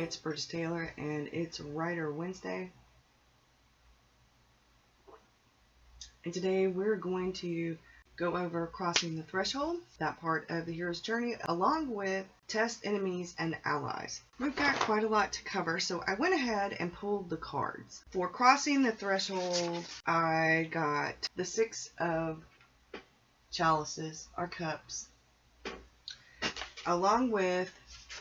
it's Burgess Taylor, and it's Writer Wednesday. And today we're going to go over crossing the threshold, that part of the hero's journey, along with test enemies and allies. We've got quite a lot to cover, so I went ahead and pulled the cards. For crossing the threshold, I got the 6 of chalices, or cups, along with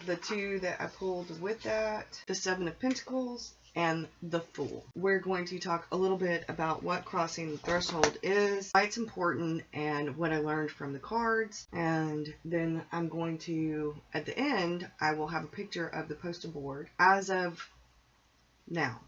the 2 that I pulled with that, the 7 of pentacles, and the Fool. We're going to talk a little bit about what crossing the threshold is, why it's important, and what I learned from the cards. And then I'm going to, at the end, I will have a picture of the poster board as of now.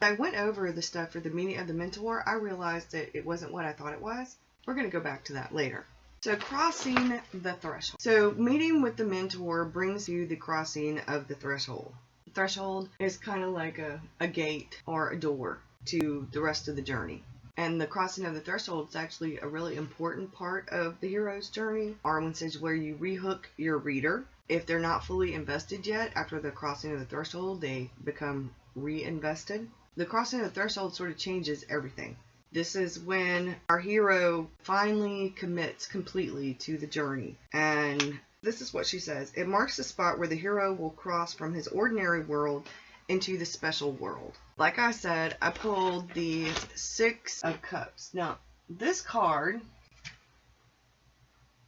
I went over the stuff for the meaning of the mentor. I realized that it wasn't what I thought it was. We're going to go back to that later. So crossing the threshold. So meeting with the mentor brings you the crossing of the threshold. The threshold is kind of like a gate or a door to the rest of the journey. And the crossing of the threshold is actually a really important part of the hero's journey. Arwen says where you rehook your reader. If they're not fully invested yet, after the crossing of the threshold, they become reinvested. The crossing of the threshold sort of changes everything. This is when our hero finally commits completely to the journey. And this is what she says. It marks the spot where the hero will cross from his ordinary world into the special world. Like I said, I pulled the 6 of cups. Now, this card,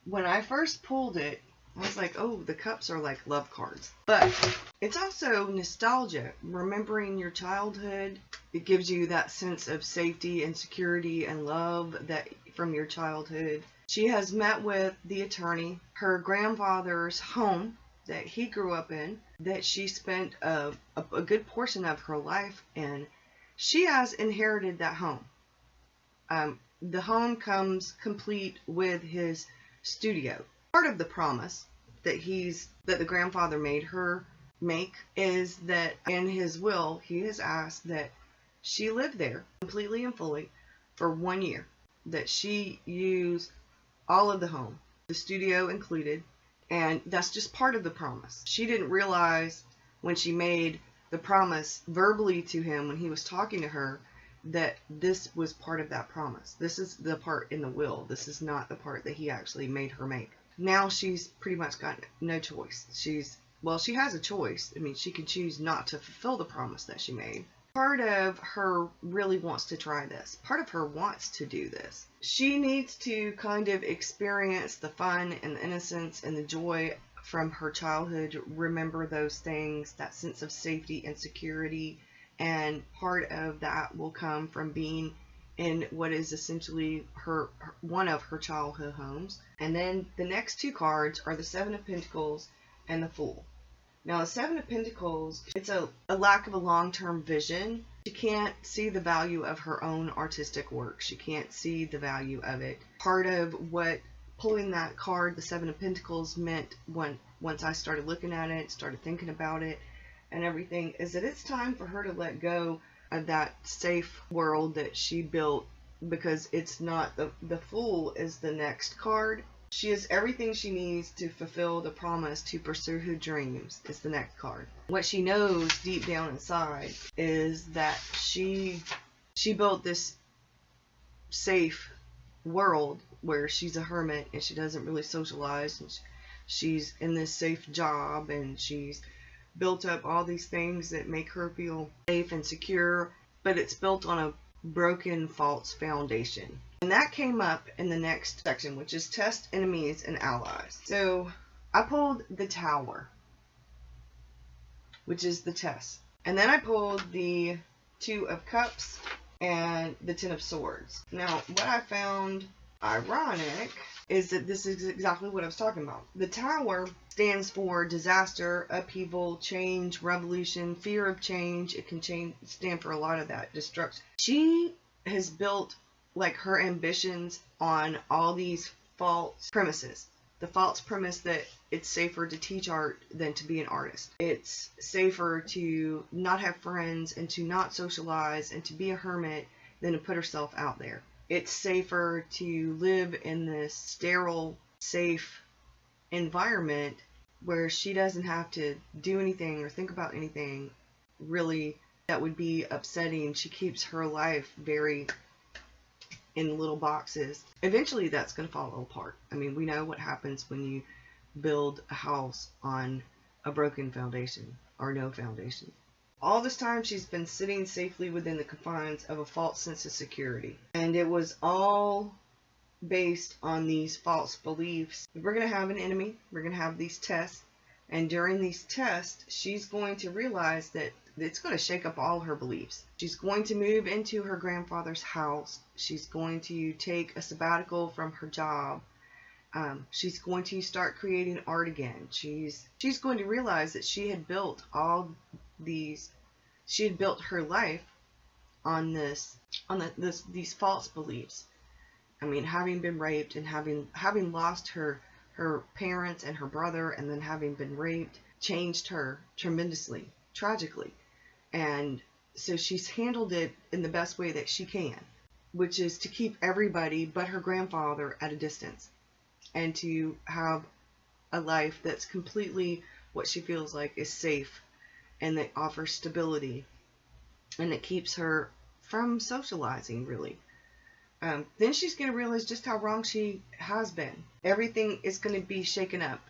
when I first pulled it, I was like, oh, the cups are like love cards. But it's also nostalgia, remembering your childhood. It gives you that sense of safety and security and love that from your childhood. She has met with the attorney, her grandfather's home that he grew up in, that she spent a good portion of her life in. She has inherited that home. The home comes complete with his studio. Part of the promise that the grandfather made her make is that in his will he has asked that she live there completely and fully for 1 year, that she use all of the home, the studio included, and that's just part of the promise. She didn't realize when she made the promise verbally to him when he was talking to her that this was part of that promise. This is the part in the will. This is not the part that he actually made her make. Now she's pretty much got no choice. She has a choice. I mean, she can choose not to fulfill the promise that she made. Part of her really wants to try this. Part of her wants to do this. She needs to kind of experience the fun and the innocence and the joy from her childhood, remember those things, that sense of safety and security, and part of that will come from being in what is essentially one of her childhood homes. And then the next 2 cards are the 7 of Pentacles and the Fool. Now, the 7 of Pentacles, it's a lack of a long-term vision. She can't see the value of her own artistic work. She can't see the value of it. Part of what pulling that card, the 7 of Pentacles, meant once I started looking at it, started thinking about it and everything, is that it's time for her to let go of that safe world that she built, because it's not the Fool is the next card. She has everything she needs to fulfill the promise to pursue her dreams is the next card. What she knows deep down inside is that she built this safe world where she's a hermit and she doesn't really socialize, and she's in this safe job, and she's built up all these things that make her feel safe and secure, but it's built on a broken, false foundation. And that came up in the next section, which is test enemies and allies. So I pulled the Tower, which is the test. And then I pulled the 2 of Cups and the 10 of Swords. Now, what I found ironic is that this is exactly what I was talking about. The Tower stands for disaster, upheaval, change, revolution, fear of change. It can stand for a lot of that, destruction. She has built like her ambitions on all these false premises. The false premise that it's safer to teach art than to be an artist. It's safer to not have friends and to not socialize and to be a hermit than to put herself out there. It's safer to live in this sterile, safe environment where she doesn't have to do anything or think about anything really that would be upsetting. She keeps her life very in little boxes. Eventually that's going to fall apart. I mean, we know what happens when you build a house on a broken foundation or no foundation. All this time she's been sitting safely within the confines of a false sense of security. And it was all based on these false beliefs. We're going to have an enemy. We're going to have these tests. And during these tests, she's going to realize that it's going to shake up all her beliefs. She's going to move into her grandfather's house. She's going to take a sabbatical from her job. She's going to start creating art again. She's going to realize that she had built her life on these false beliefs. I mean, having been raped and having lost her parents and her brother, and then having been raped, changed her tremendously, tragically. And so she's handled it in the best way that she can, which is to keep everybody but her grandfather at a distance, and to have a life that's completely what she feels like is safe, and that offers stability, and that keeps her from socializing, really. Then she's going to realize just how wrong she has been. Everything is going to be shaken up.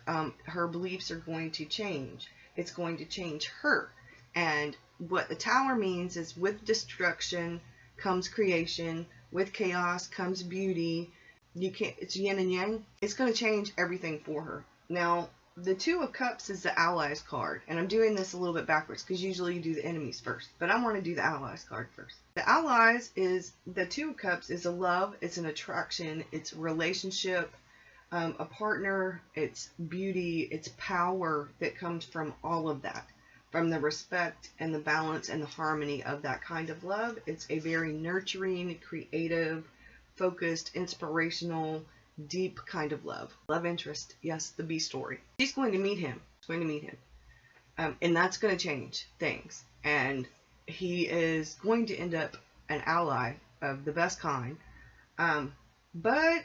Her beliefs are going to change. It's going to change her. And what the tower means is, with destruction comes creation. With chaos comes beauty. It's yin and yang. It's going to change everything for her. Now, the Two of Cups is the Allies card, and I'm doing this a little bit backwards because usually you do the enemies first, but I want to do the Allies card first. The Allies is, the Two of Cups is a love, it's an attraction, it's a relationship, a partner, it's beauty, it's power that comes from all of that, from the respect and the balance and the harmony of that kind of love. It's a very nurturing, creative, focused, inspirational, deep kind of love. Love interest, yes, the B story. She's going to meet him. And that's going to change things. And he is going to end up an ally of the best kind. But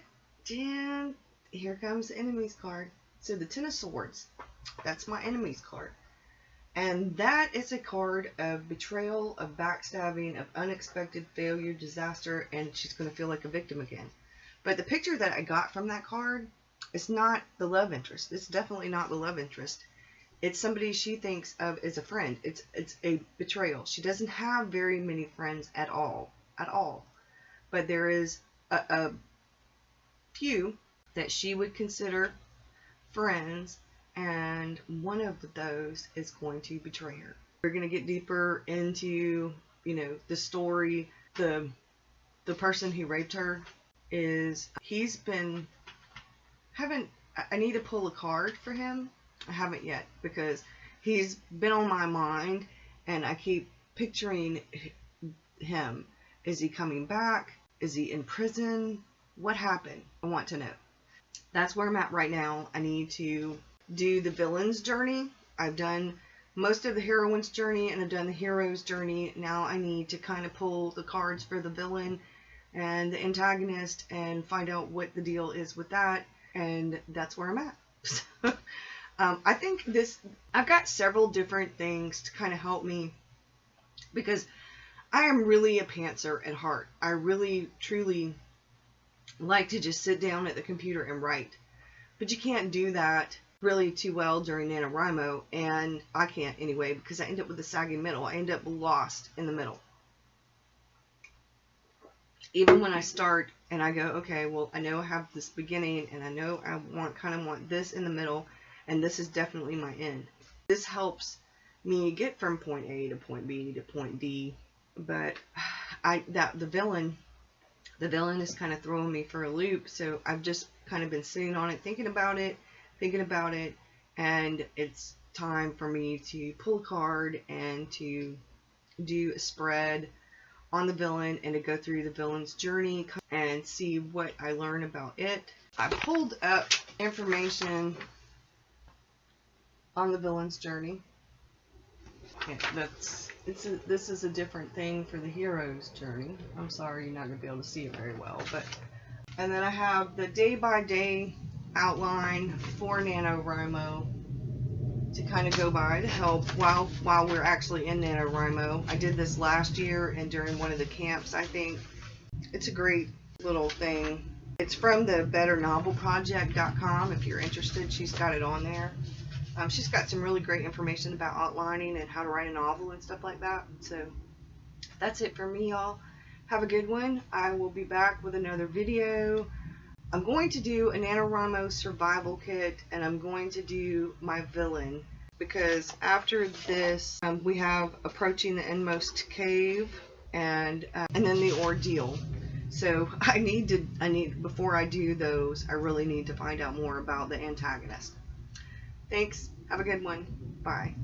then here comes the enemies card. So the Ten of Swords, that's my enemies card. And that is a card of betrayal, of backstabbing, of unexpected failure, disaster, and she's going to feel like a victim again. But the picture that I got from that card is not the love interest. It's definitely not the love interest. It's somebody she thinks of as a friend. It's a betrayal. She doesn't have very many friends at all. But there is a few that she would consider friends, and one of those is going to betray her. We're going to get deeper into, the story. The person who raped her I need to pull a card for him. I haven't yet, because he's been on my mind and I keep picturing him. Is he coming back? Is he in prison? What happened? I want to know. That's where I'm at right now. I need to do the villain's journey. I've done most of the heroine's journey and I've done the hero's journey. Now I need to kind of pull the cards for the villain and the antagonist and find out what the deal is with that, and that's where I'm at. I think I've got several different things to kind of help me, because I am really a pantser at heart. I really, truly like to just sit down at the computer and write, but you can't do that really too well during NaNoWriMo, and I can't anyway, because I end up with a sagging middle. I end up lost in the middle. Even when I start and I go, okay, well, I know I have this beginning and I know I want this in the middle, and this is definitely my end. This helps me get from point A to point B to point D, but the villain is kind of throwing me for a loop, so I've just kind of been sitting on it, thinking about it, and it's time for me to pull a card and to do a spread on the villain and to go through the villain's journey and see what I learn about it. I pulled up information on the villain's journey. Okay, this is a different thing for the hero's journey. I'm sorry you're not going to be able to see it very well, and then I have the day-by-day outline for NaNoWriMo, to kind of go by to help while we're actually in NaNoWriMo. I did this last year and during one of the camps, I think. It's a great little thing. It's from the betternovelproject.com. If you're interested, she's got it on there. She's got some really great information about outlining and how to write a novel and stuff like that. So that's it for me, y'all. Have a good one. I will be back with another video. I'm going to do a NaNoWriMo survival kit, and I'm going to do my villain, because after this we have approaching the inmost cave and then the ordeal. So I need before I do those, I really need to find out more about the antagonist. Thanks. Have a good one. Bye.